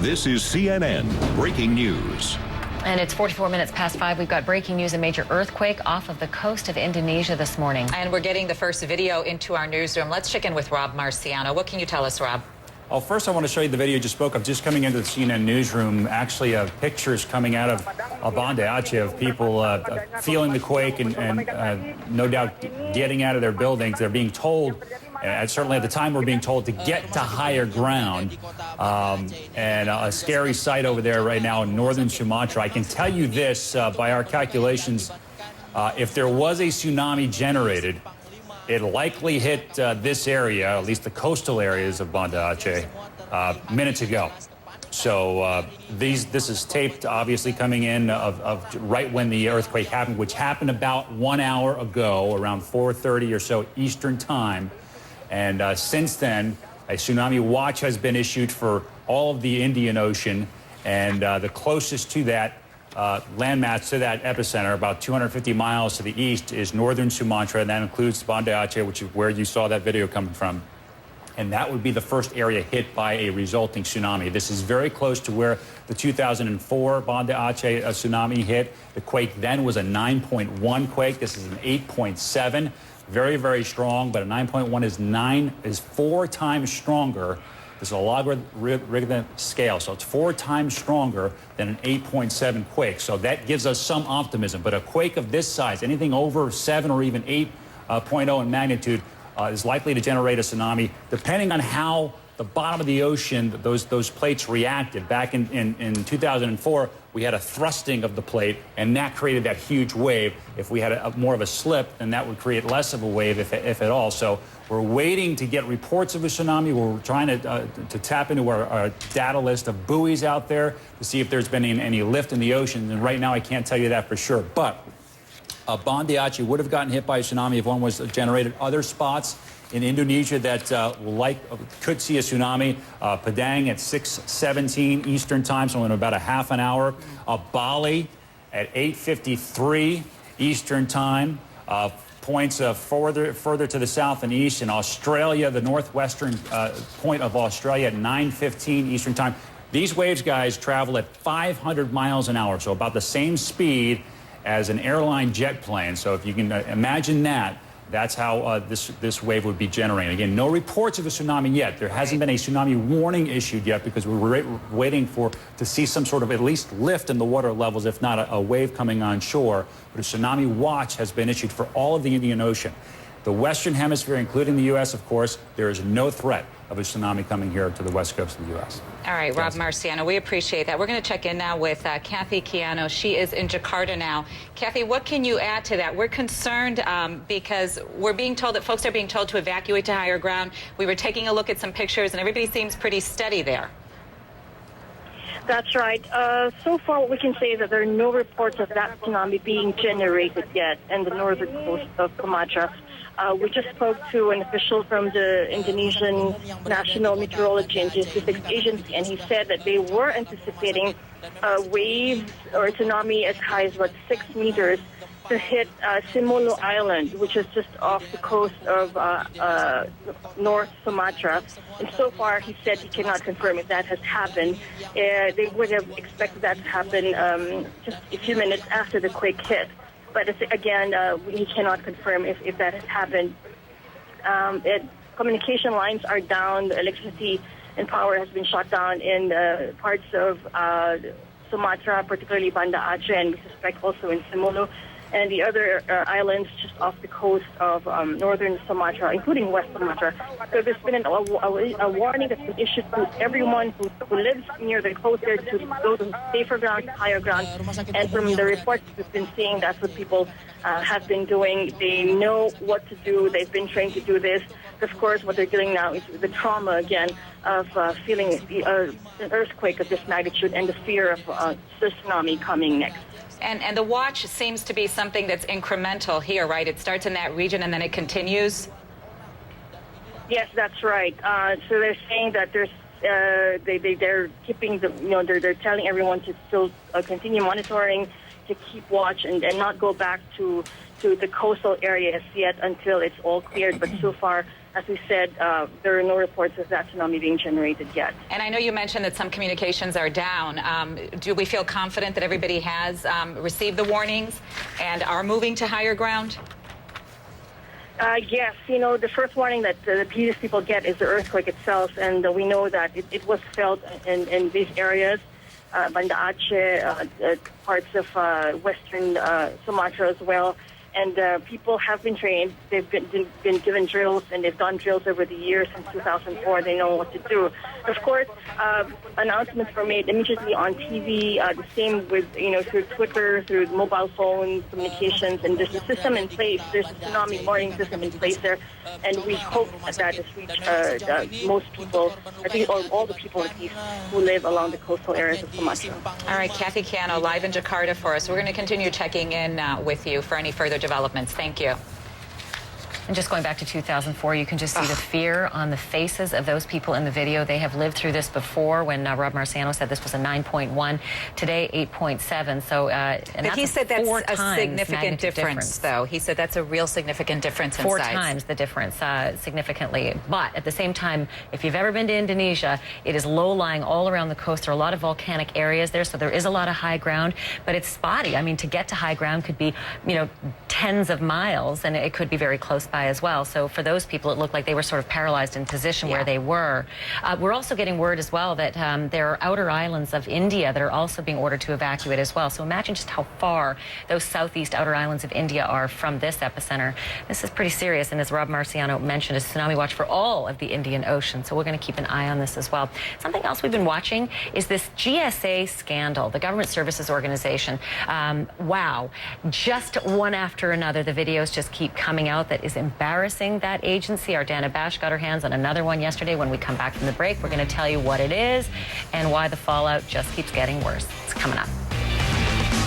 This is CNN Breaking News. And it's 44 minutes past 5. We've got breaking news: a major earthquake off of the coast of Indonesia this morning. And we're getting the first video into our newsroom. Let's check in with Rob Marciano. What can you tell us, Rob? Well, first I want to show you the video you just spoke of. Just coming into the CNN newsroom, actually pictures coming out of Banda Aceh of people feeling the quake and no doubt getting out of their buildings. They're being told, certainly at the time we're being told, to get to higher ground. And a scary sight over there right now in northern Sumatra. I can tell you this, by our calculations, if there was a tsunami generated, it likely hit this area, at least the coastal areas of Banda Aceh, minutes ago. So this is taped, obviously, coming in of right when the earthquake happened, which happened about 1 hour ago, around 4:30 or so Eastern time. And since then, a tsunami watch has been issued for all of the Indian Ocean, and the closest to that landmass, to that epicenter, about 250 miles to the east, is northern Sumatra, and that includes Banda Aceh, which is where you saw that video coming from. And that would be the first area hit by a resulting tsunami. This is very close to where the 2004 Banda Aceh tsunami hit. The quake then was a 9.1 quake. This is an 8.7. Very, very strong, but a 9.1 is 4 times stronger. This is a logarithmic scale, so it's 4 times stronger than an 8.7 quake. So that gives us some optimism. But a quake of this size, anything over 7 or even 8.0 in magnitude, is likely to generate a tsunami, depending on how the bottom of the ocean, those plates reacted. Back in 2004, we had a thrusting of the plate, and that created that huge wave. If we had more of a slip, then that would create less of a wave, if at all. So we're waiting to get reports of a tsunami. We're trying to tap into our data list of buoys out there to see if there's been any lift in the ocean. And right now, I can't tell you that for sure. But Banda Aceh would have gotten hit by a tsunami if one was generated. Other spots in Indonesia that could see a tsunami: Padang at 6:17 Eastern time, so in about a half an hour. Bali at 8:53 Eastern time. Points further to the south and east. In Australia, the northwestern point of Australia at 9:15 Eastern time. These waves, guys, travel at 500 miles an hour, so about the same speed as an airline jet plane. So if you can imagine that, that's how this wave would be generated. Again, no reports of a tsunami yet. There hasn't been a tsunami warning issued yet because we're waiting to see some sort of at least lift in the water levels, if not a wave coming on shore. But a tsunami watch has been issued for all of the Indian Ocean. The Western Hemisphere, including the U.S., of course, there is no threat of a tsunami coming here to the west coast of the U.S. All right, Rob Marciano, we appreciate that. We're going to check in now with Kathy Kiano. She is in Jakarta now. Kathy, what can you add to that? We're concerned because we're being told that folks are being told to evacuate to higher ground. We were taking a look at some pictures, and everybody seems pretty steady there. That's right. So far, what we can say is that there are no reports of that tsunami being generated yet in the northern coast of Sumatra. We just spoke to an official from the Indonesian National Meteorology and Geophysics Agency, and he said that they were anticipating waves or a tsunami as high as, 6 meters to hit Simolo Island, which is just off the coast of North Sumatra. And so far, he said he cannot confirm if that has happened. They would have expected that to happen just a few minutes after the quake hit. But again, he cannot confirm if that has happened. Communication lines are down. The electricity and power has been shut down in parts of Sumatra, particularly Banda Aceh, and we suspect also in Simolo, and the other islands just off the coast of northern Sumatra, including West Sumatra. So there's been a warning that's been issued to everyone who lives near the coast there to go to safer ground, higher ground. And from the reports we've been seeing, that's what people have been doing. They know what to do. They've been trained to do this. Of course, what they're dealing now is the trauma, again, of feeling an earthquake of this magnitude and the fear of the tsunami coming next. And the watch seems to be something that's incremental here, right? It starts in that region and then it continues? Yes, that's right. So they're saying that they're keeping they're telling everyone to still continue monitoring, to keep watch and not go back to the coastal areas yet until it's all cleared. But so far, as we said, there are no reports of that tsunami being generated yet. And I know you mentioned that some communications are down. Do we feel confident that everybody has received the warnings and are moving to higher ground? Yes, the first warning that the previous people get is the earthquake itself, and we know that it was felt in these areas, Banda Aceh, parts of western Sumatra as well. And people have been trained. They've been given drills, and they've done drills over the years since 2004. They know what to do. Of course, announcements were made immediately on TV. The same with through Twitter, through mobile phone communications, and there's a system in place. There's a tsunami warning system in place there, and we hope that has reached most people, I think all the people at least, who live along the coastal areas of Sumatra. All right, Kathy Cano, live in Jakarta for us. We're going to continue checking in with you for any further developments. Thank you. And just going back to 2004, you can just see the fear on the faces of those people in the video. They have lived through this before when Rob Marciano said this was a 9.1, today 8.7. So, and but he said that's a significant difference, though. He said that's a real significant difference in size. 4 size. times the difference, significantly. But at the same time, if you've ever been to Indonesia, it is low-lying all around the coast. There are a lot of volcanic areas there, so there is a lot of high ground, but it's spotty. I mean, to get to high ground could be, tens of miles, and it could be very close by as well. So for those people, it looked like they were sort of paralyzed in position where they were. We're also getting word as well that there are outer islands of India that are also being ordered to evacuate as well. So imagine just how far those southeast outer islands of India are from this epicenter. This is pretty serious, and as Rob Marciano mentioned, a tsunami watch for all of the Indian Ocean. So we're going to keep an eye on this as well. Something else we've been watching is this GSA scandal, the Government Services Organization. Wow. Just one after another, the videos just keep coming out that is embarrassing that agency. Our Dana Bash got her hands on another one yesterday. When we come back from the break, we're going to tell you what it is and why the fallout just keeps getting worse. It's coming up.